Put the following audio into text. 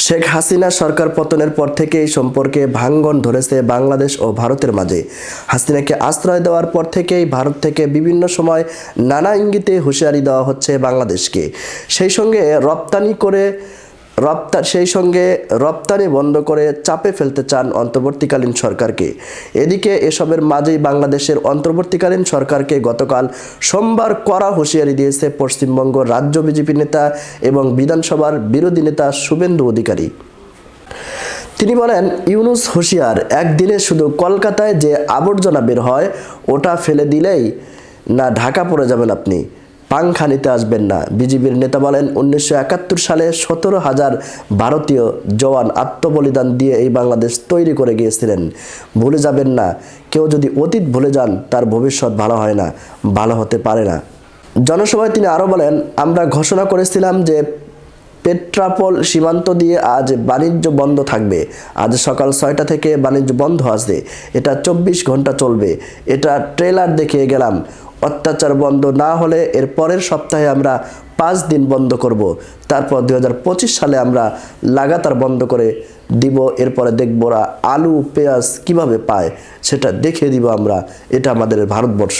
শেখ হাসিনা সরকার পতনের পর থেকে এই সম্পর্কে ভাঙ্গন ধরেছে বাংলাদেশ ও ভারতের মাঝে। হাসিনাকে আশ্রয় দেওয়ার পর থেকেই ভারত থেকে বিভিন্ন সময় নানা ইঙ্গিতে হুঁশিয়ারি দেওয়া হচ্ছে বাংলাদেশকে। সেই সঙ্গে রপ্তানি বন্ধ করে চাপে ফেলতে চান অন্তর্বর্তীকালীন সরকারকে। এদিকে এসবের মাঝেই বাংলাদেশের অন্তর্বর্তীকালীন সরকারকে গতকাল সোমবার কড়া হুঁশিয়ারি দিয়েছে পশ্চিমবঙ্গ রাজ্য বিজেপি নেতা এবং বিধানসভার বিরোধী নেতা শুভেন্দু অধিকারী। তিনি বলেন, ইউনূস হুঁশিয়ার, একদিনে শুধু কলকাতায় যে আবর্জনা বের হয় ওটা ফেলে দিলেই না ঢাকা পড়ে যাবেন আপনি, পাংখা নিতে আসবেন না। বিজেপির নেতা বলেন, 1971 সালে 17,000 ভারতীয় জওয়ান আত্মবলিদান দিয়ে এই বাংলাদেশ তৈরি করে গিয়েছিলেন। ভুলে যাবেন না, কেউ যদি অতীত ভুলে যান তার ভবিষ্যৎ ভালো হয় না, ভালো হতে পারে না। জনসভায় তিনি আরও বলেন, আমরা ঘোষণা করেছিলাম যে পেট্রাপোল সীমান্ত দিয়ে আজ বাণিজ্য বন্ধ থাকবে। আজ সকাল 6টা থেকে বাণিজ্য বন্ধ আছে, এটা 24 ঘন্টা চলবে। এটা ট্রেলার দেখিয়ে গেলাম। অত্যাচার বন্ধ না হলে এর পরের সপ্তাহে আমরা 5 দিন বন্ধ করব। তারপর 2025 সালে আমরা লাগাতার বন্ধ করে দিব। এরপরে দেখব ওরা আলু পেঁয়াজ কিভাবে পায় সেটা দেখিয়ে দিব আমরা। এটা আমাদের ভারতবর্ষ।